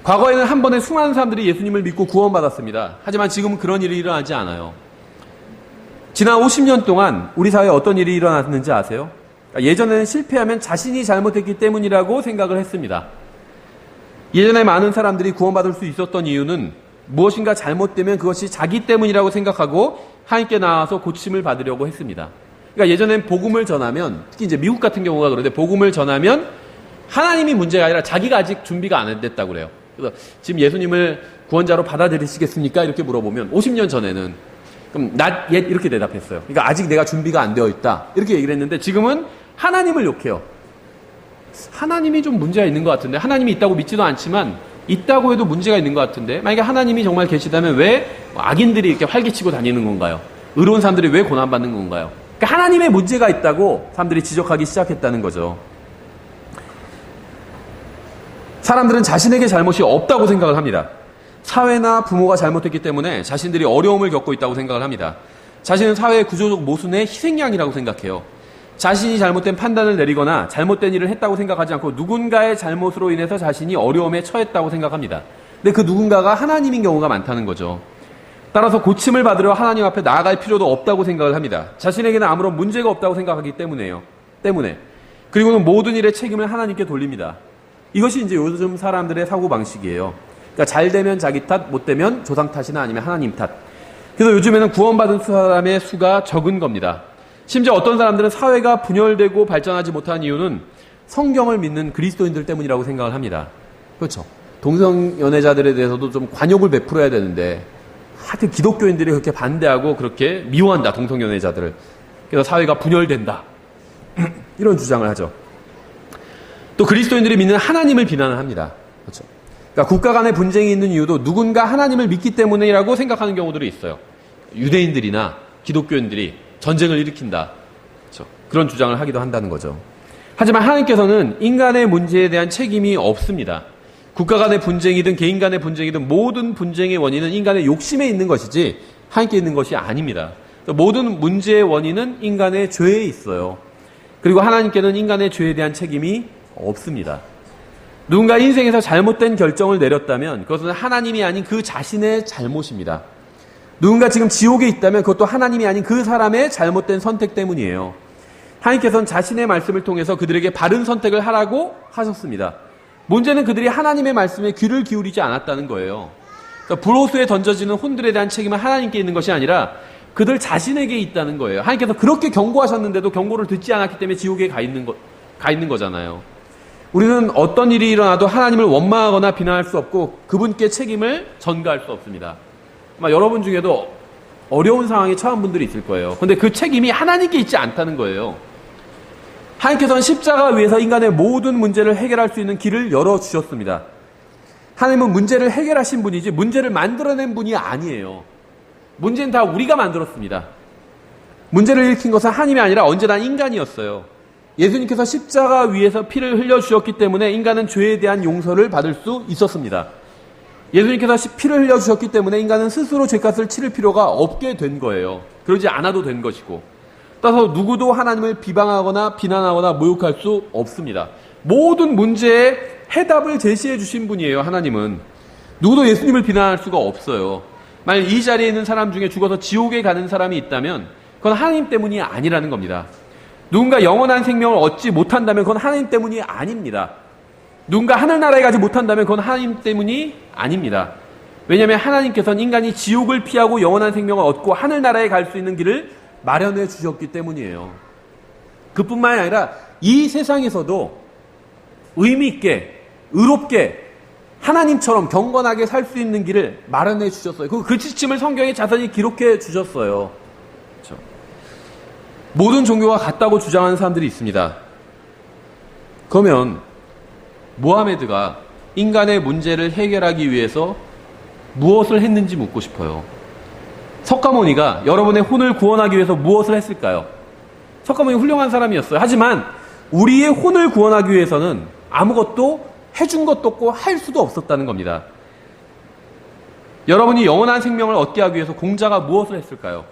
과거에는 한 번에 수많은 사람들이 예수님을 믿고 구원받았습니다. 하지만 지금은 그런 일이 일어나지 않아요. 지난 50년 동안 우리 사회에 어떤 일이 일어났는지 아세요? 예전에는 실패하면 자신이 잘못했기 때문이라고 생각을 했습니다. 예전에 많은 사람들이 구원받을 수 있었던 이유는 무엇인가 잘못되면 그것이 자기 때문이라고 생각하고 하나님께 나와서 고침을 받으려고 했습니다. 그러니까 예전엔 복음을 전하면, 특히 이제 미국 같은 경우가 그런데 복음을 전하면 하나님이 문제가 아니라 자기가 아직 준비가 안 됐다고 그래요. 그래서 지금 예수님을 구원자로 받아들이시겠습니까? 이렇게 물어보면 50년 전에는 그럼 not yet 이렇게 대답했어요. 그러니까 아직 내가 준비가 안 되어 있다. 이렇게 얘기를 했는데 지금은 하나님을 욕해요. 하나님이 좀 문제가 있는 것 같은데, 하나님이 있다고 믿지도 않지만 있다고 해도 문제가 있는 것 같은데, 만약에 하나님이 정말 계시다면 왜 악인들이 이렇게 활기치고 다니는 건가요? 의로운 사람들이 왜 고난받는 건가요? 그러니까 하나님의 문제가 있다고 사람들이 지적하기 시작했다는 거죠. 사람들은 자신에게 잘못이 없다고 생각을 합니다. 사회나 부모가 잘못했기 때문에 자신들이 어려움을 겪고 있다고 생각을 합니다. 자신은 사회의 구조적 모순의 희생양이라고 생각해요. 자신이 잘못된 판단을 내리거나 잘못된 일을 했다고 생각하지 않고 누군가의 잘못으로 인해서 자신이 어려움에 처했다고 생각합니다. 근데 그 누군가가 하나님인 경우가 많다는 거죠. 따라서 고침을 받으러 하나님 앞에 나아갈 필요도 없다고 생각을 합니다. 자신에게는 아무런 문제가 없다고 생각하기 때문에. 그리고는 모든 일의 책임을 하나님께 돌립니다. 이것이 이제 요즘 사람들의 사고방식이에요. 그러니까 잘 되면 자기 탓, 못 되면 조상 탓이나 아니면 하나님 탓. 그래서 요즘에는 구원받은 사람의 수가 적은 겁니다. 심지어 어떤 사람들은 사회가 분열되고 발전하지 못한 이유는 성경을 믿는 그리스도인들 때문이라고 생각을 합니다. 그렇죠. 동성연애자들에 대해서도 좀 관용을 베풀어야 되는데 하여튼 기독교인들이 그렇게 반대하고 그렇게 미워한다, 동성연애자들을. 그래서 사회가 분열된다. 이런 주장을 하죠. 또 그리스도인들이 믿는 하나님을 비난을 합니다. 그렇죠. 그러니까 국가 간의 분쟁이 있는 이유도 누군가 하나님을 믿기 때문이라고 생각하는 경우들이 있어요. 유대인들이나 기독교인들이 전쟁을 일으킨다. 그렇죠. 그런 주장을 하기도 한다는 거죠. 하지만 하나님께서는 인간의 문제에 대한 책임이 없습니다. 국가 간의 분쟁이든 개인 간의 분쟁이든 모든 분쟁의 원인은 인간의 욕심에 있는 것이지 하나님께 있는 것이 아닙니다. 모든 문제의 원인은 인간의 죄에 있어요. 그리고 하나님께는 인간의 죄에 대한 책임이 없습니다. 누군가 인생에서 잘못된 결정을 내렸다면 그것은 하나님이 아닌 그 자신의 잘못입니다. 누군가 지금 지옥에 있다면 그것도 하나님이 아닌 그 사람의 잘못된 선택 때문이에요. 하나님께서는 자신의 말씀을 통해서 그들에게 바른 선택을 하라고 하셨습니다. 문제는 그들이 하나님의 말씀에 귀를 기울이지 않았다는 거예요. 그러니까 불호수에 던져지는 혼들에 대한 책임은 하나님께 있는 것이 아니라 그들 자신에게 있다는 거예요. 하나님께서 그렇게 경고하셨는데도 경고를 듣지 않았기 때문에 지옥에 가 있는 거잖아요. 우리는 어떤 일이 일어나도 하나님을 원망하거나 비난할 수 없고 그분께 책임을 전가할 수 없습니다. 아마 여러분 중에도 어려운 상황에 처한 분들이 있을 거예요. 근데 그 책임이 하나님께 있지 않다는 거예요. 하나님께서는 십자가 위에서 인간의 모든 문제를 해결할 수 있는 길을 열어주셨습니다. 하나님은 문제를 해결하신 분이지 문제를 만들어낸 분이 아니에요. 문제는 다 우리가 만들었습니다. 문제를 일으킨 것은 하나님이 아니라 언제나 인간이었어요. 예수님께서 십자가 위에서 피를 흘려주셨기 때문에 인간은 죄에 대한 용서를 받을 수 있었습니다. 예수님께서 피를 흘려주셨기 때문에 인간은 스스로 죄값을 치를 필요가 없게 된 거예요. 그러지 않아도 된 것이고. 따라서 누구도 하나님을 비방하거나 비난하거나 모욕할 수 없습니다. 모든 문제에 해답을 제시해 주신 분이에요, 하나님은. 누구도 예수님을 비난할 수가 없어요. 만약 이 자리에 있는 사람 중에 죽어서 지옥에 가는 사람이 있다면 그건 하나님 때문이 아니라는 겁니다. 누군가 영원한 생명을 얻지 못한다면 그건 하나님 때문이 아닙니다. 누군가 하늘나라에 가지 못한다면 그건 하나님 때문이 아닙니다. 왜냐하면 하나님께서는 인간이 지옥을 피하고 영원한 생명을 얻고 하늘나라에 갈 수 있는 길을 마련해 주셨기 때문이에요. 그뿐만이 아니라 이 세상에서도 의미 있게, 의롭게, 하나님처럼 경건하게 살 수 있는 길을 마련해 주셨어요. 그 지침을 성경에 자세히 기록해 주셨어요. 그렇죠? 모든 종교가 같다고 주장하는 사람들이 있습니다. 그러면 모하메드가 인간의 문제를 해결하기 위해서 무엇을 했는지 묻고 싶어요. 석가모니가 여러분의 혼을 구원하기 위해서 무엇을 했을까요? 석가모니 훌륭한 사람이었어요. 하지만 우리의 혼을 구원하기 위해서는 아무것도 해준 것도 없고 할 수도 없었다는 겁니다. 여러분이 영원한 생명을 얻게 하기 위해서 공자가 무엇을 했을까요?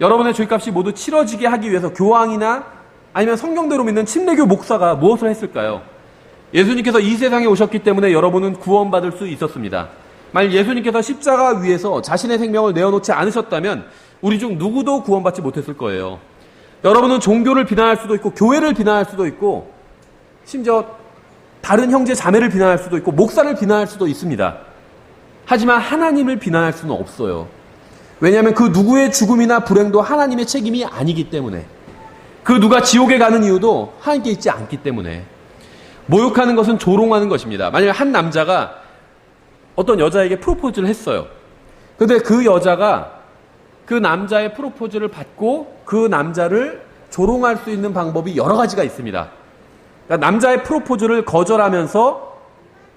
여러분의 죄값이 모두 치러지게 하기 위해서 교황이나 아니면 성경대로 믿는 침례교 목사가 무엇을 했을까요? 예수님께서 이 세상에 오셨기 때문에 여러분은 구원받을 수 있었습니다. 만약 예수님께서 십자가 위에서 자신의 생명을 내어놓지 않으셨다면 우리 중 누구도 구원받지 못했을 거예요. 여러분은 종교를 비난할 수도 있고 교회를 비난할 수도 있고 심지어 다른 형제 자매를 비난할 수도 있고 목사를 비난할 수도 있습니다. 하지만 하나님을 비난할 수는 없어요. 왜냐하면 그 누구의 죽음이나 불행도 하나님의 책임이 아니기 때문에, 그 누가 지옥에 가는 이유도 하나님께 있지 않기 때문에, 모욕하는 것은 조롱하는 것입니다. 만약에 한 남자가 어떤 여자에게 프로포즈를 했어요. 근데 그 여자가 그 남자의 프로포즈를 받고 그 남자를 조롱할 수 있는 방법이 여러 가지가 있습니다. 그러니까 남자의 프로포즈를 거절하면서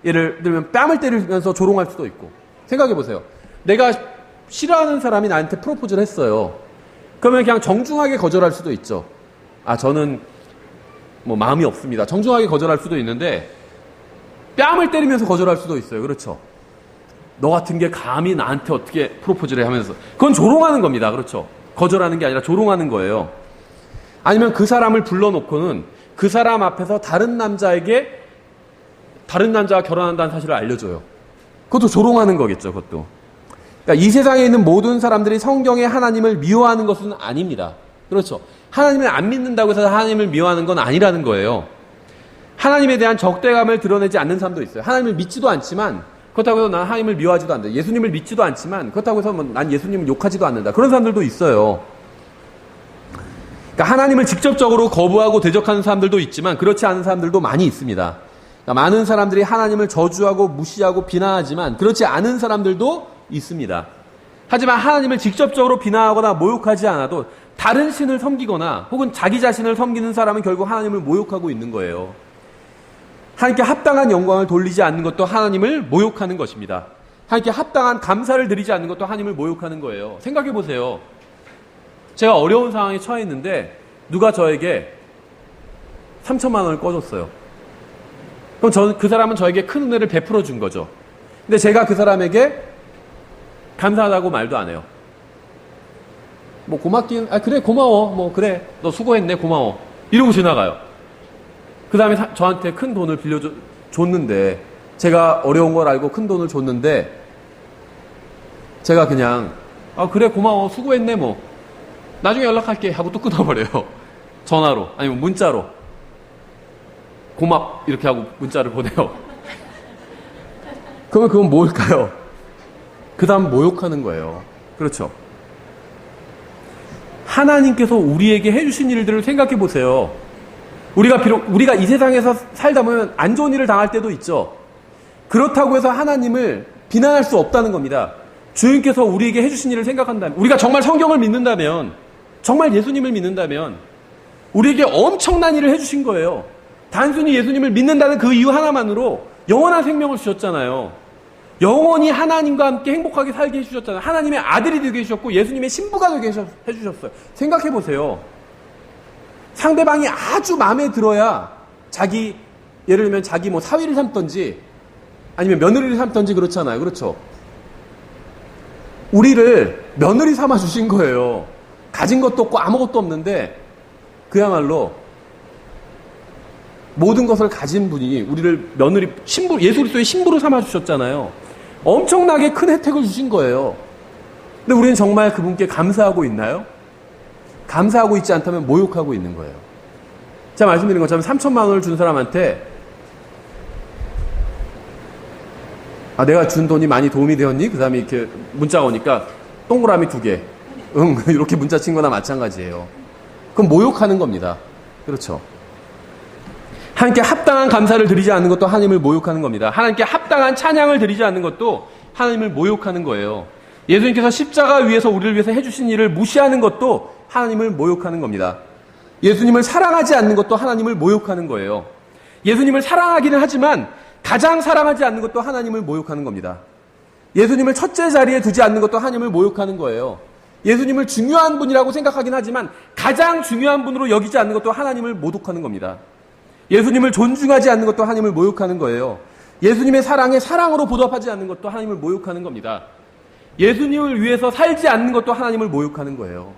예를 들면 뺨을 때리면서 조롱할 수도 있고. 생각해 보세요. 내가 싫어하는 사람이 나한테 프로포즈를 했어요. 그러면 그냥 정중하게 거절할 수도 있죠. 아, 저는 뭐 마음이 없습니다. 정중하게 거절할 수도 있는데 뺨을 때리면서 거절할 수도 있어요. 그렇죠? 너 같은 게 감히 나한테 어떻게 프로포즈를 해 하면서. 그건 조롱하는 겁니다. 그렇죠? 거절하는 게 아니라 조롱하는 거예요. 아니면 그 사람을 불러놓고는 그 사람 앞에서 다른 남자에게 다른 남자와 결혼한다는 사실을 알려줘요. 그것도 조롱하는 거겠죠. 그것도. 그러니까 이 세상에 있는 모든 사람들이 성경의 하나님을 미워하는 것은 아닙니다. 그렇죠? 하나님을 안 믿는다고 해서 하나님을 미워하는 건 아니라는 거예요. 하나님에 대한 적대감을 드러내지 않는 사람도 있어요. 하나님을 믿지도 않지만 그렇다고 해서 난 하나님을 미워하지도 않는다. 예수님을 믿지도 않지만 그렇다고 해서 난 예수님을 욕하지도 않는다. 그런 사람들도 있어요. 그러니까 하나님을 직접적으로 거부하고 대적하는 사람들도 있지만 그렇지 않은 사람들도 많이 있습니다. 그러니까 많은 사람들이 하나님을 저주하고 무시하고 비난하지만 그렇지 않은 사람들도 있습니다. 하지만 하나님을 직접적으로 비난하거나 모욕하지 않아도 다른 신을 섬기거나 혹은 자기 자신을 섬기는 사람은 결국 하나님을 모욕하고 있는 거예요. 하나님께 합당한 영광을 돌리지 않는 것도 하나님을 모욕하는 것입니다. 하나님께 합당한 감사를 드리지 않는 것도 하나님을 모욕하는 거예요. 생각해 보세요. 제가 어려운 상황에 처해 있는데 누가 저에게 3천만 원을 꺼줬어요. 그럼 그 사람은 저에게 큰 은혜를 베풀어 준 거죠. 근데 제가 그 사람에게 감사하다고 말도 안 해요. 뭐 고맙긴, 그래 고마워, 뭐 그래 너 수고했네 고마워 이러고 지나가요. 그 다음에 저한테 큰 돈을 빌려줬는데 제가 어려운 걸 알고 큰 돈을 줬는데 제가 그냥 그래 고마워 수고했네 뭐 나중에 연락할게 하고 또 끊어버려요. 전화로 아니면 문자로 고맙 이렇게 하고 문자를 보내요. 그러면 그건 뭘까요? 그 다음 모욕하는 거예요. 그렇죠? 하나님께서 우리에게 해주신 일들을 생각해 보세요. 우리가 이 세상에서 살다 보면 안 좋은 일을 당할 때도 있죠. 그렇다고 해서 하나님을 비난할 수 없다는 겁니다. 주님께서 우리에게 해주신 일을 생각한다면, 우리가 정말 성경을 믿는다면, 정말 예수님을 믿는다면 우리에게 엄청난 일을 해주신 거예요. 단순히 예수님을 믿는다는 그 이유 하나만으로 영원한 생명을 주셨잖아요. 영원히 하나님과 함께 행복하게 살게 해주셨잖아요. 하나님의 아들이 되게 해주셨고 예수님의 신부가 되게 해주셨어요. 생각해 보세요. 상대방이 아주 마음에 들어야 예를 들면 자기 뭐 사위를 삼든지 아니면 며느리를 삼든지 그렇잖아요. 그렇죠? 우리를 며느리 삼아 주신 거예요. 가진 것도 없고 아무것도 없는데 그야말로 모든 것을 가진 분이 우리를 며느리, 신부, 예수 그리스도의 신부로 삼아 주셨잖아요. 엄청나게 큰 혜택을 주신 거예요. 근데 우리는 정말 그분께 감사하고 있나요? 감사하고 있지 않다면 모욕하고 있는 거예요. 제가 말씀드린 것처럼 3천만 원을 준 사람한테 내가 준 돈이 많이 도움이 되었니? 그 사람이 이렇게 문자가 오니까 동그라미 2개. 이렇게 문자 친 거나 마찬가지예요. 그럼 모욕하는 겁니다. 그렇죠. 하나님께 합당한 감사를 드리지 않는 것도 하나님을 모욕하는 겁니다. 하나님께 합당한 찬양을 드리지 않는 것도 하나님을 모욕하는 거예요. 예수님께서 십자가 위에서 우리를 위해서 해주신 일을 무시하는 것도 하나님을 모욕하는 겁니다. 예수님을 사랑하지 않는 것도 하나님을 모욕하는 거예요. 예수님을 사랑하기는 하지만 가장 사랑하지 않는 것도 하나님을 모욕하는 겁니다. 예수님을 첫째 자리에 두지 않는 것도 하나님을 모욕하는 거예요. 예수님을 중요한 분이라고 생각하긴 하지만 가장 중요한 분으로 여기지 않는 것도 하나님을 모독하는 겁니다. 예수님을 존중하지 않는 것도 하나님을 모욕하는 거예요. 예수님의 사랑에 사랑으로 보답하지 않는 것도 하나님을 모욕하는 겁니다. 예수님을 위해서 살지 않는 것도 하나님을 모욕하는 거예요.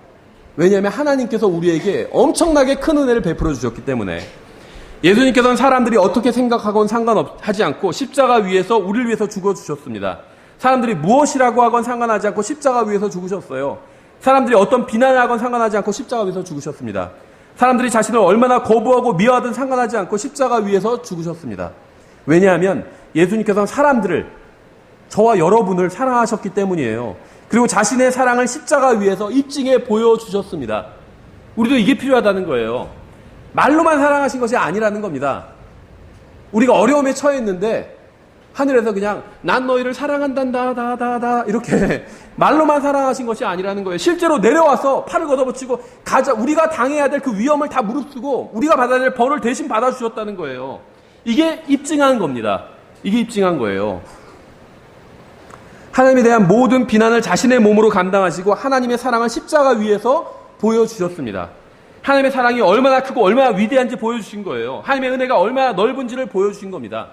왜냐하면 하나님께서 우리에게 엄청나게 큰 은혜를 베풀어 주셨기 때문에. 예수님께서는 사람들이 어떻게 생각하건 상관하지 않고 십자가 위에서 우리를 위해서 죽어주셨습니다. 사람들이 무엇이라고 하건 상관하지 않고 십자가 위에서 죽으셨어요. 사람들이 어떤 비난을 하건 상관하지 않고 십자가 위에서 죽으셨습니다. 사람들이 자신을 얼마나 거부하고 미워하든 상관하지 않고 십자가 위에서 죽으셨습니다. 왜냐하면 예수님께서는 사람들을, 저와 여러분을 사랑하셨기 때문이에요. 그리고 자신의 사랑을 십자가 위에서 입증해 보여주셨습니다. 우리도 이게 필요하다는 거예요. 말로만 사랑하신 것이 아니라는 겁니다. 우리가 어려움에 처해 있는데 하늘에서 그냥 난 너희를 사랑한단다 이렇게 말로만 사랑하신 것이 아니라는 거예요. 실제로 내려와서 팔을 걷어붙이고 우리가 당해야 될 그 위험을 다 무릅쓰고 우리가 받아야 될 벌을 대신 받아주셨다는 거예요. 이게 입증한 겁니다. 이게 입증한 거예요. 하나님에 대한 모든 비난을 자신의 몸으로 감당하시고 하나님의 사랑을 십자가 위에서 보여주셨습니다. 하나님의 사랑이 얼마나 크고 얼마나 위대한지 보여주신 거예요. 하나님의 은혜가 얼마나 넓은지를 보여주신 겁니다.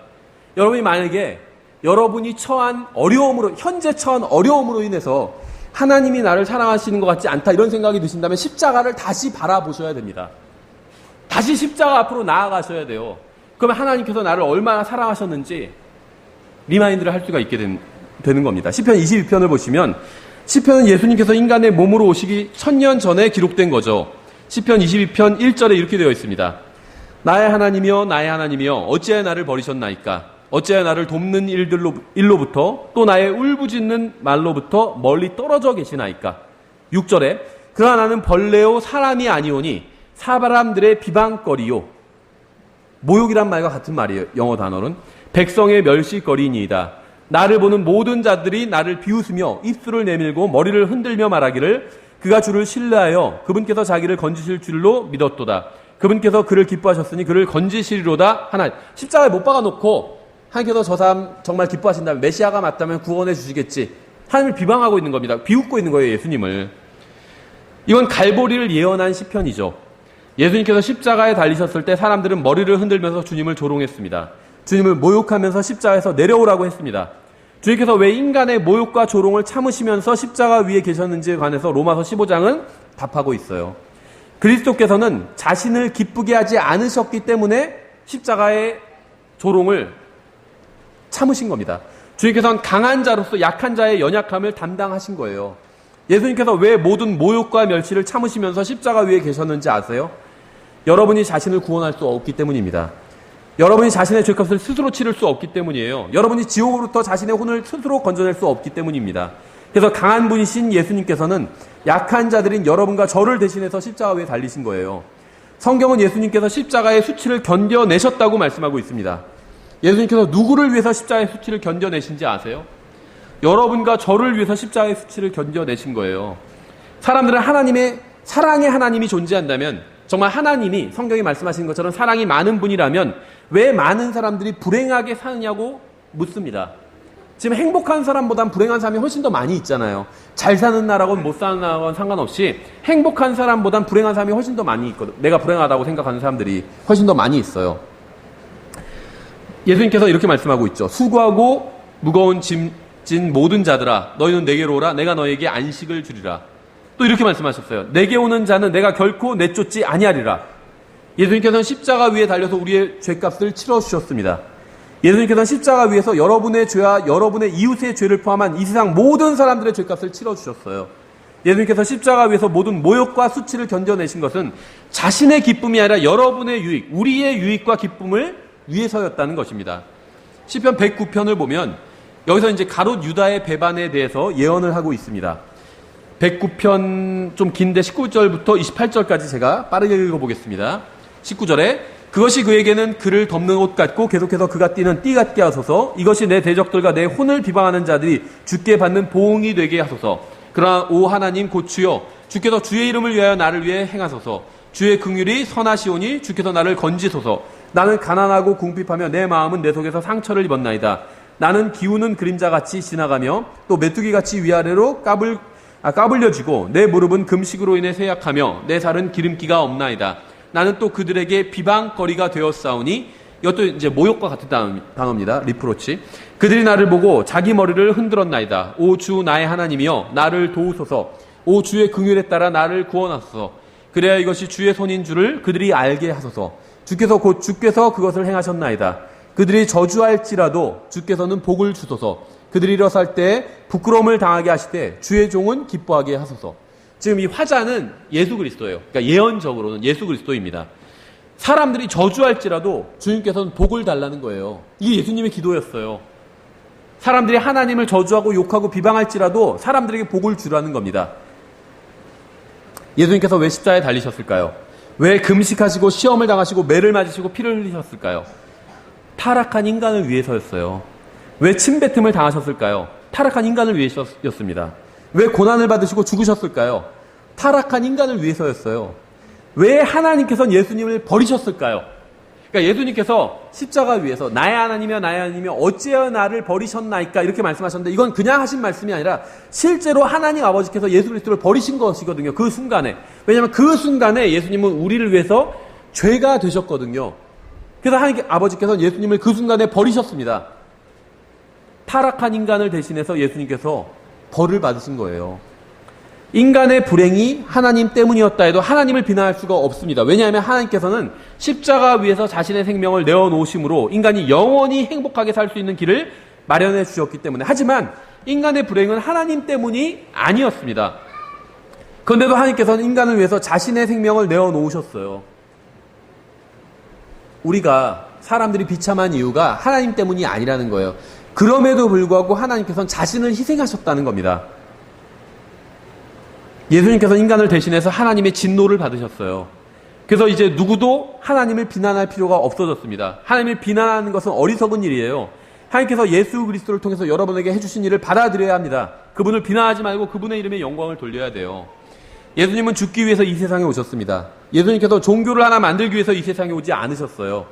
여러분이 만약에 여러분이 처한 어려움으로, 현재 처한 어려움으로 인해서 하나님이 나를 사랑하시는 것 같지 않다 이런 생각이 드신다면 십자가를 다시 바라보셔야 됩니다. 다시 십자가 앞으로 나아가셔야 돼요. 그러면 하나님께서 나를 얼마나 사랑하셨는지 리마인드를 할 수가 있게 되는 겁니다. 시편 22편을 보시면 시편은 예수님께서 인간의 몸으로 오시기 1000년 전에 기록된 거죠. 시편 22편 1절에 이렇게 되어 있습니다. 나의 하나님이여 나의 하나님이여 어찌하여 나를 버리셨나이까. 어찌하여 나를 돕는 일로부터 또 나의 울부짖는 말로부터 멀리 떨어져 계시나이까. 6절에 그러나 나는 벌레요 사람이 아니오니 사람들의 비방거리요. 모욕이란 말과 같은 말이에요. 영어 단어는 백성의 멸시거리니이다. 나를 보는 모든 자들이 나를 비웃으며 입술을 내밀고 머리를 흔들며 말하기를 그가 주를 신뢰하여 그분께서 자기를 건지실 줄로 믿었도다. 그분께서 그를 기뻐하셨으니 그를 건지시리로다. 하나 십자가에 못 박아놓고 하나님께서 저 사람 정말 기뻐하신다면 메시아가 맞다면 구원해 주시겠지. 하나님을 비방하고 있는 겁니다. 비웃고 있는 거예요. 예수님을. 이건 갈보리를 예언한 시편이죠. 예수님께서 십자가에 달리셨을 때 사람들은 머리를 흔들면서 주님을 조롱했습니다. 주님을 모욕하면서 십자가에서 내려오라고 했습니다. 주님께서 왜 인간의 모욕과 조롱을 참으시면서 십자가 위에 계셨는지에 관해서 로마서 15장은 답하고 있어요. 그리스도께서는 자신을 기쁘게 하지 않으셨기 때문에 십자가의 조롱을 참으신 겁니다. 주님께서는 강한 자로서 약한 자의 연약함을 담당하신 거예요. 예수님께서 왜 모든 모욕과 멸시를 참으시면서 십자가 위에 계셨는지 아세요? 여러분이 자신을 구원할 수 없기 때문입니다. 여러분이 자신의 죄값을 스스로 치를 수 없기 때문이에요. 여러분이 지옥으로부터 자신의 혼을 스스로 건져낼 수 없기 때문입니다. 그래서 강한 분이신 예수님께서는 약한 자들인 여러분과 저를 대신해서 십자가 위에 달리신 거예요. 성경은 예수님께서 십자가의 수치를 견뎌내셨다고 말씀하고 있습니다. 예수님께서 누구를 위해서 십자가의 수치를 견뎌내신지 아세요? 여러분과 저를 위해서 십자가의 수치를 견뎌내신 거예요. 사람들은 하나님의 사랑의 하나님이 존재한다면 정말 하나님이 성경이 말씀하시는 것처럼 사랑이 많은 분이라면 왜 많은 사람들이 불행하게 사느냐고 묻습니다. 지금 행복한 사람보단 불행한 사람이 훨씬 더 많이 있잖아요. 잘 사는 나라건 못 사는 나라건 상관없이 행복한 사람보단 불행한 사람이 훨씬 더 많이 있거든. 내가 불행하다고 생각하는 사람들이 훨씬 더 많이 있어요. 예수님께서 이렇게 말씀하고 있죠. 수고하고 무거운 짐 진 모든 자들아 너희는 내게로 오라 내가 너에게 안식을 주리라. 또 이렇게 말씀하셨어요. 내게 오는 자는 내가 결코 내쫓지 아니하리라. 예수님께서는 십자가 위에 달려서 우리의 죄값을 치러주셨습니다. 예수님께서는 십자가 위에서 여러분의 죄와 여러분의 이웃의 죄를 포함한 이 세상 모든 사람들의 죄값을 치러주셨어요. 예수님께서 십자가 위에서 모든 모욕과 수치를 견뎌내신 것은 자신의 기쁨이 아니라 여러분의 유익, 우리의 유익과 기쁨을 위해서였다는 것입니다. 시편 109편을 보면 여기서 이제 가롯 유다의 배반에 대해서 예언을 하고 있습니다. 109편 좀 긴데 19절부터 28절까지 제가 빠르게 읽어보겠습니다. 19절에 그것이 그에게는 그를 덮는 옷 같고 계속해서 그가 띠는 띠 같게 하소서. 이것이 내 대적들과 내 혼을 비방하는 자들이 주께 받는 보응이 되게 하소서. 그러나 오 하나님 곧 주여 주께서 주의 이름을 위하여 나를 위해 행하소서. 주의 긍휼이 선하시오니 주께서 나를 건지소서. 나는 가난하고 궁핍하며 내 마음은 내 속에서 상처를 입었나이다. 나는 기우는 그림자같이 지나가며 또 메뚜기같이 위아래로 까불려지고 내 무릎은 금식으로 인해 쇠약하며 내 살은 기름기가 없나이다. 나는 또 그들에게 비방거리가 되었사오니 이것도 이제 모욕과 같은 단어입니다. 리프로치. 그들이 나를 보고 자기 머리를 흔들었나이다. 오 주 나의 하나님이여 나를 도우소서. 오 주의 긍휼에 따라 나를 구원하소서. 그래야 이것이 주의 손인 줄을 그들이 알게 하소서. 주께서 그것을 행하셨나이다. 그들이 저주할지라도 주께서는 복을 주소서. 그들이 일어설 때 부끄러움을 당하게 하시되 주의 종은 기뻐하게 하소서. 지금 이 화자는 예수 그리스도예요. 그러니까 예언적으로는 예수 그리스도입니다. 사람들이 저주할지라도 주님께서는 복을 달라는 거예요. 이게 예수님의 기도였어요. 사람들이 하나님을 저주하고 욕하고 비방할지라도 사람들에게 복을 주라는 겁니다. 예수님께서 왜 십자가에 달리셨을까요? 왜 금식하시고 시험을 당하시고 매를 맞으시고 피를 흘리셨을까요? 타락한 인간을 위해서였어요. 왜 침뱉음을 당하셨을까요? 타락한 인간을 위해서였습니다. 왜 고난을 받으시고 죽으셨을까요? 타락한 인간을 위해서였어요. 왜 하나님께서는 예수님을 버리셨을까요? 그러니까 예수님께서 십자가 위에서 나의 하나님이여 나의 하나님이여 어찌하여 나를 버리셨나이까 이렇게 말씀하셨는데 이건 그냥 하신 말씀이 아니라 실제로 하나님 아버지께서 예수 그리스도를 버리신 것이거든요. 그 순간에. 왜냐하면 그 순간에 예수님은 우리를 위해서 죄가 되셨거든요. 그래서 하나님 아버지께서는 예수님을 그 순간에 버리셨습니다. 타락한 인간을 대신해서 예수님께서 벌을 받으신 거예요. 인간의 불행이 하나님 때문이었다 해도 하나님을 비난할 수가 없습니다. 왜냐하면 하나님께서는 십자가 위에서 자신의 생명을 내어놓으심으로 인간이 영원히 행복하게 살 수 있는 길을 마련해 주셨기 때문에. 하지만 인간의 불행은 하나님 때문이 아니었습니다. 그런데도 하나님께서는 인간을 위해서 자신의 생명을 내어놓으셨어요. 우리가 사람들이 비참한 이유가 하나님 때문이 아니라는 거예요. 그럼에도 불구하고 하나님께서는 자신을 희생하셨다는 겁니다. 예수님께서 인간을 대신해서 하나님의 진노를 받으셨어요. 그래서 이제 누구도 하나님을 비난할 필요가 없어졌습니다. 하나님을 비난하는 것은 어리석은 일이에요. 하나님께서 예수 그리스도를 통해서 여러분에게 해주신 일을 받아들여야 합니다. 그분을 비난하지 말고 그분의 이름에 영광을 돌려야 돼요. 예수님은 죽기 위해서 이 세상에 오셨습니다. 예수님께서 종교를 하나 만들기 위해서 이 세상에 오지 않으셨어요.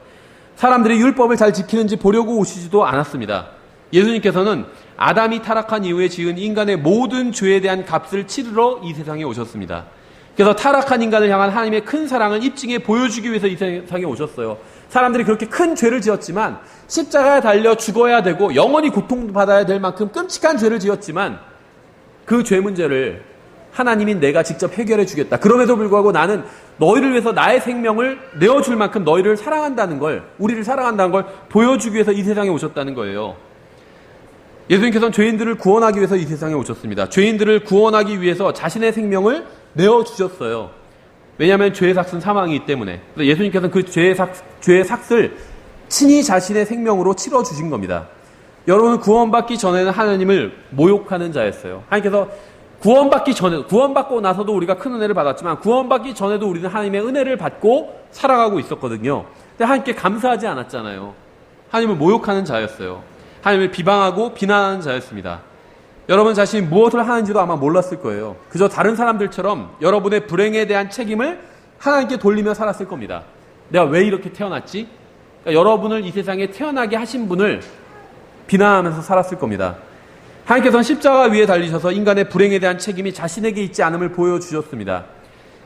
사람들이 율법을 잘 지키는지 보려고 오시지도 않았습니다. 예수님께서는 아담이 타락한 이후에 지은 인간의 모든 죄에 대한 값을 치르러 이 세상에 오셨습니다. 그래서 타락한 인간을 향한 하나님의 큰 사랑을 입증해 보여주기 위해서 이 세상에 오셨어요. 사람들이 그렇게 큰 죄를 지었지만 십자가에 달려 죽어야 되고 영원히 고통받아야 될 만큼 끔찍한 죄를 지었지만 그 죄 문제를 하나님인 내가 직접 해결해 주겠다. 그럼에도 불구하고 나는 너희를 위해서 나의 생명을 내어줄 만큼 너희를 사랑한다는 걸, 우리를 사랑한다는 걸 보여주기 위해서 이 세상에 오셨다는 거예요. 예수님께서는 죄인들을 구원하기 위해서 이 세상에 오셨습니다. 죄인들을 구원하기 위해서 자신의 생명을 내어주셨어요. 왜냐하면 죄의 삭은 사망이기 때문에. 그래서 예수님께서는 그 죄의 삭을 친히 자신의 생명으로 치러주신 겁니다. 여러분은 구원받기 전에는 하나님을 모욕하는 자였어요. 하나님께서 구원받고 나서도 우리가 큰 은혜를 받았지만 구원받기 전에도 우리는 하나님의 은혜를 받고 살아가고 있었거든요. 근데 하나님께 감사하지 않았잖아요. 하나님을 모욕하는 자였어요. 하나님을 비방하고 비난하는 자였습니다. 여러분 자신이 무엇을 하는지도 아마 몰랐을 거예요. 그저 다른 사람들처럼 여러분의 불행에 대한 책임을 하나님께 돌리며 살았을 겁니다. 내가 왜 이렇게 태어났지? 그러니까 여러분을 이 세상에 태어나게 하신 분을 비난하면서 살았을 겁니다. 하나님께서는 십자가 위에 달리셔서 인간의 불행에 대한 책임이 자신에게 있지 않음을 보여주셨습니다.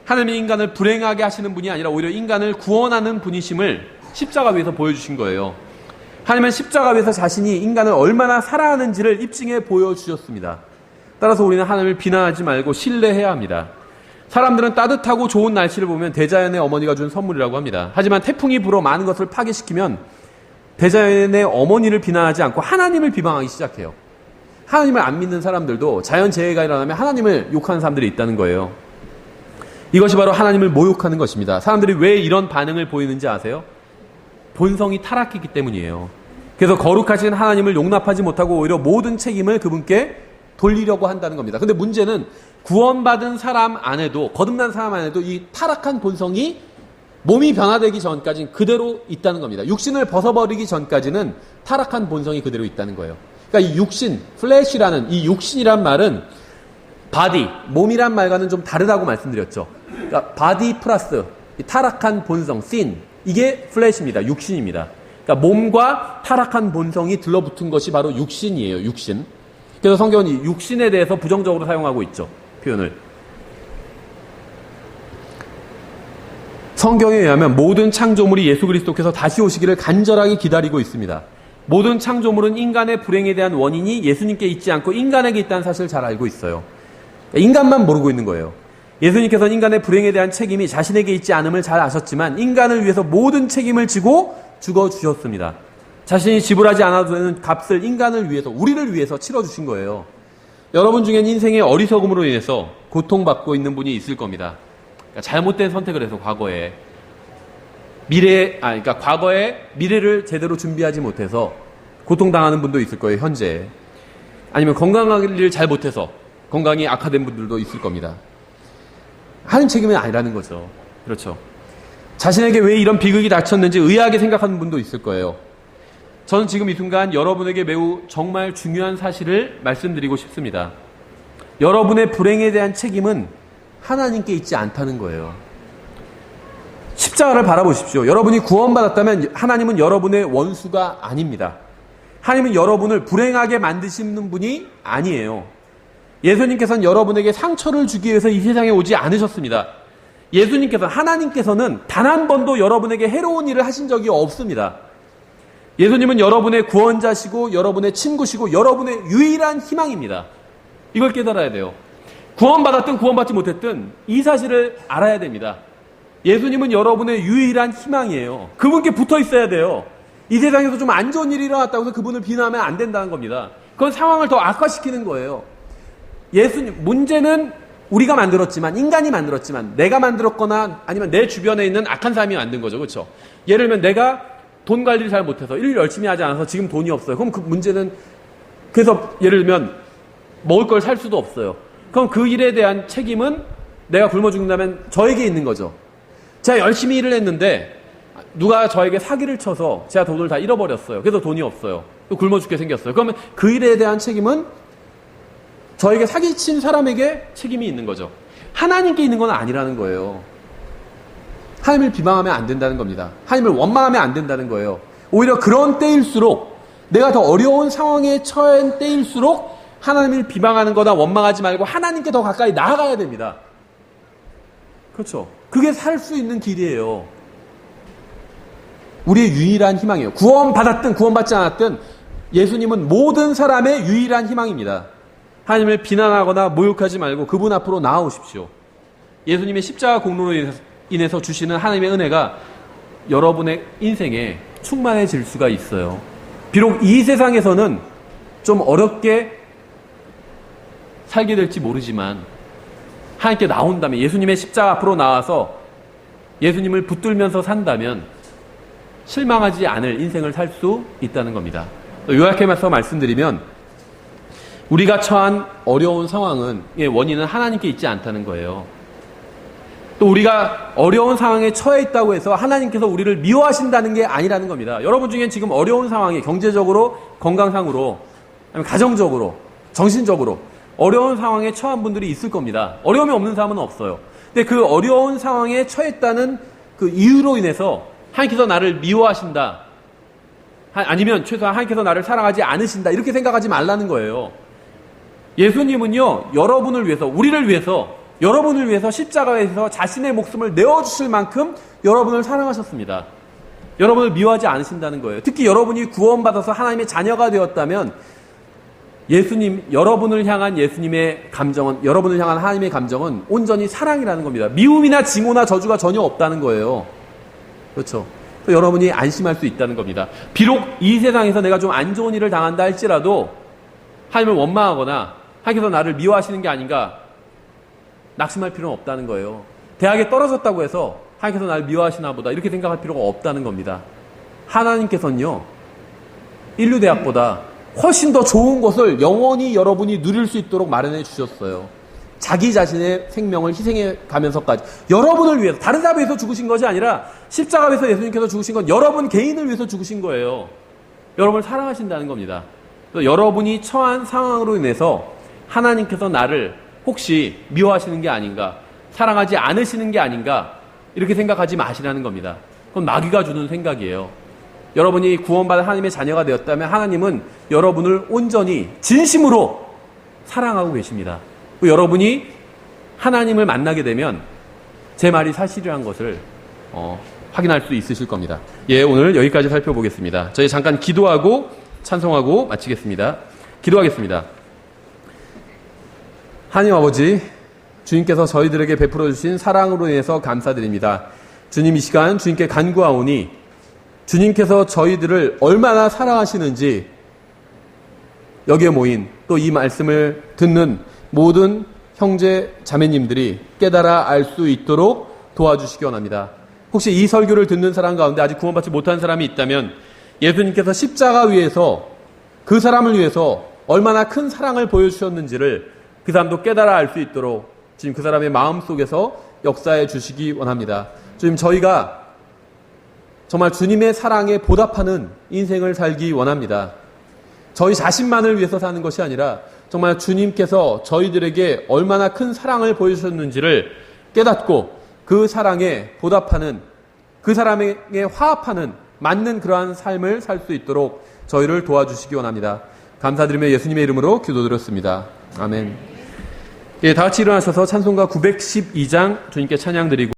하나님이 인간을 불행하게 하시는 분이 아니라 오히려 인간을 구원하는 분이심을 십자가 위에서 보여주신 거예요. 하나님은 십자가 위에서 자신이 인간을 얼마나 사랑하는지를 입증해 보여주셨습니다. 따라서 우리는 하나님을 비난하지 말고 신뢰해야 합니다. 사람들은 따뜻하고 좋은 날씨를 보면 대자연의 어머니가 준 선물이라고 합니다. 하지만 태풍이 불어 많은 것을 파괴시키면 대자연의 어머니를 비난하지 않고 하나님을 비방하기 시작해요. 하나님을 안 믿는 사람들도 자연재해가 일어나면 하나님을 욕하는 사람들이 있다는 거예요. 이것이 바로 하나님을 모욕하는 것입니다. 사람들이 왜 이런 반응을 보이는지 아세요? 본성이 타락했기 때문이에요. 그래서 거룩하신 하나님을 용납하지 못하고 오히려 모든 책임을 그분께 돌리려고 한다는 겁니다. 근데 문제는 구원받은 사람 안에도, 거듭난 사람 안에도 이 타락한 본성이 몸이 변화되기 전까지는 그대로 있다는 겁니다. 육신을 벗어버리기 전까지는 타락한 본성이 그대로 있다는 거예요. 그러니까 이 육신, 플래시라는 이 육신이란 말은 바디, 몸이란 말과는 좀 다르다고 말씀드렸죠. 그러니까 바디 플러스 이 타락한 본성, sin, 이게 플래시입니다. 육신입니다. 그러니까 몸과 타락한 본성이 들러붙은 것이 바로 육신이에요. 육신. 그래서 성경은 이 육신에 대해서 부정적으로 사용하고 있죠. 표현을. 성경에 의하면 모든 창조물이 예수 그리스도께서 다시 오시기를 간절하게 기다리고 있습니다. 모든 창조물은 인간의 불행에 대한 원인이 예수님께 있지 않고 인간에게 있다는 사실을 잘 알고 있어요. 인간만 모르고 있는 거예요. 예수님께서는 인간의 불행에 대한 책임이 자신에게 있지 않음을 잘 아셨지만 인간을 위해서 모든 책임을 지고 죽어주셨습니다. 자신이 지불하지 않아도 되는 값을 인간을 위해서, 우리를 위해서 치러주신 거예요. 여러분 중엔 인생의 어리석음으로 인해서 고통받고 있는 분이 있을 겁니다. 그러니까 잘못된 선택을 해서 과거에 과거에 미래를 제대로 준비하지 못해서 고통당하는 분도 있을 거예요, 현재. 아니면 건강관리를 잘 못해서 건강이 악화된 분들도 있을 겁니다. 하나님 책임은 아니라는 거죠. 그렇죠. 자신에게 왜 이런 비극이 닥쳤는지 의아하게 생각하는 분도 있을 거예요. 저는 지금 이 순간 여러분에게 매우 정말 중요한 사실을 말씀드리고 싶습니다. 여러분의 불행에 대한 책임은 하나님께 있지 않다는 거예요. 십자가를 바라보십시오. 여러분이 구원받았다면 하나님은 여러분의 원수가 아닙니다. 하나님은 여러분을 불행하게 만드시는 분이 아니에요. 예수님께서는 여러분에게 상처를 주기 위해서 이 세상에 오지 않으셨습니다. 하나님께서는 단 한 번도 여러분에게 해로운 일을 하신 적이 없습니다. 예수님은 여러분의 구원자시고 여러분의 친구시고 여러분의 유일한 희망입니다. 이걸 깨달아야 돼요. 구원받았든 구원받지 못했든 이 사실을 알아야 됩니다. 예수님은 여러분의 유일한 희망이에요. 그분께 붙어 있어야 돼요. 이 세상에서 좀 안 좋은 일이 일어났다고 해서 그분을 비난하면 안 된다는 겁니다. 그건 상황을 더 악화시키는 거예요. 문제는 우리가 만들었지만, 인간이 만들었지만, 내가 만들었거나 아니면 내 주변에 있는 악한 사람이 만든 거죠. 그렇죠? 예를 들면 내가 돈 관리를 잘 못해서 일 열심히 하지 않아서 지금 돈이 없어요. 그럼 그 문제는, 그래서 예를 들면 먹을 걸 살 수도 없어요. 그럼 그 일에 대한 책임은 내가 굶어 죽는다면 저에게 있는 거죠. 제가 열심히 일을 했는데 누가 저에게 사기를 쳐서 제가 돈을 다 잃어버렸어요. 그래서 돈이 없어요. 또 굶어 죽게 생겼어요. 그러면 그 일에 대한 책임은 저에게 사기친 사람에게 책임이 있는 거죠. 하나님께 있는 건 아니라는 거예요. 하나님을 비방하면 안 된다는 겁니다. 하나님을 원망하면 안 된다는 거예요. 오히려 그런 때일수록, 내가 더 어려운 상황에 처한 때일수록 하나님을 비방하는 거나 원망하지 말고 하나님께 더 가까이 나아가야 됩니다. 그렇죠? 그게 살 수 있는 길이에요. 우리의 유일한 희망이에요. 구원받았든 구원받지 않았든 예수님은 모든 사람의 유일한 희망입니다. 하나님을 비난하거나 모욕하지 말고 그분 앞으로 나아오십시오. 예수님의 십자가 공로로 인해서 주시는 하나님의 은혜가 여러분의 인생에 충만해질 수가 있어요. 비록 이 세상에서는 좀 어렵게 살게 될지 모르지만 하나님께 나온다면, 예수님의 십자가 앞으로 나와서 예수님을 붙들면서 산다면 실망하지 않을 인생을 살 수 있다는 겁니다. 요약해서 말씀드리면, 우리가 처한 어려운 상황의 원인은 하나님께 있지 않다는 거예요. 또 우리가 어려운 상황에 처해 있다고 해서 하나님께서 우리를 미워하신다는 게 아니라는 겁니다. 여러분 중엔 지금 어려운 상황에 경제적으로, 건강상으로, 아니면 가정적으로, 정신적으로 어려운 상황에 처한 분들이 있을 겁니다. 어려움이 없는 사람은 없어요. 근데 그 어려운 상황에 처했다는 그 이유로 인해서 하나님께서 나를 미워하신다, 아니면 최소한 하나님께서 나를 사랑하지 않으신다, 이렇게 생각하지 말라는 거예요. 예수님은요, 여러분을 위해서, 우리를 위해서, 여러분을 위해서 십자가에서 자신의 목숨을 내어주실 만큼 여러분을 사랑하셨습니다. 여러분을 미워하지 않으신다는 거예요. 특히 여러분이 구원받아서 하나님의 자녀가 되었다면 여러분을 향한 예수님의 감정은, 여러분을 향한 하나님의 감정은 온전히 사랑이라는 겁니다. 미움이나 징후나 저주가 전혀 없다는 거예요. 그렇죠? 또 여러분이 안심할 수 있다는 겁니다. 비록 이 세상에서 내가 좀 안 좋은 일을 당한다 할지라도 하나님을 원망하거나 하나님께서 나를 미워하시는 게 아닌가 낙심할 필요는 없다는 거예요. 대학에 떨어졌다고 해서 하나님께서 나를 미워하시나 보다 이렇게 생각할 필요가 없다는 겁니다. 하나님께서는요, 인류대학보다 훨씬 더 좋은 것을 영원히 여러분이 누릴 수 있도록 마련해 주셨어요. 자기 자신의 생명을 희생해 가면서까지 여러분을 위해서, 다른 사람을 위해서 죽으신 것이 아니라 십자가에서 예수님께서 죽으신 건 여러분 개인을 위해서 죽으신 거예요. 여러분을 사랑하신다는 겁니다. 여러분이 처한 상황으로 인해서 하나님께서 나를 혹시 미워하시는 게 아닌가, 사랑하지 않으시는 게 아닌가, 이렇게 생각하지 마시라는 겁니다. 그건 마귀가 주는 생각이에요. 여러분이 구원받은 하나님의 자녀가 되었다면 하나님은 여러분을 온전히 진심으로 사랑하고 계십니다. 여러분이 하나님을 만나게 되면 제 말이 사실이라는 것을 확인할 수 있으실 겁니다. 예, 오늘 여기까지 살펴보겠습니다. 저희 잠깐 기도하고 찬송하고 마치겠습니다. 기도하겠습니다. 하나님 아버지, 주님께서 저희들에게 베풀어 주신 사랑으로 인해서 감사드립니다. 주님, 이 시간 주님께 간구하오니 주님께서 저희들을 얼마나 사랑하시는지 여기에 모인 또 이 말씀을 듣는 모든 형제 자매님들이 깨달아 알 수 있도록 도와주시기 원합니다. 혹시 이 설교를 듣는 사람 가운데 아직 구원받지 못한 사람이 있다면 예수님께서 십자가 위에서 그 사람을 위해서 얼마나 큰 사랑을 보여주셨는지를 그 사람도 깨달아 알 수 있도록 지금 그 사람의 마음 속에서 역사해 주시기 원합니다. 주님, 저희가 정말 주님의 사랑에 보답하는 인생을 살기 원합니다. 저희 자신만을 위해서 사는 것이 아니라 정말 주님께서 저희들에게 얼마나 큰 사랑을 보여주셨는지를 깨닫고 그 사랑에 보답하는, 그 사람에게 화합하는 맞는 그러한 삶을 살 수 있도록 저희를 도와주시기 원합니다. 감사드리며 예수님의 이름으로 기도드렸습니다. 아멘. 다 같이 일어나셔서 찬송가 912장 주님께 찬양 드리고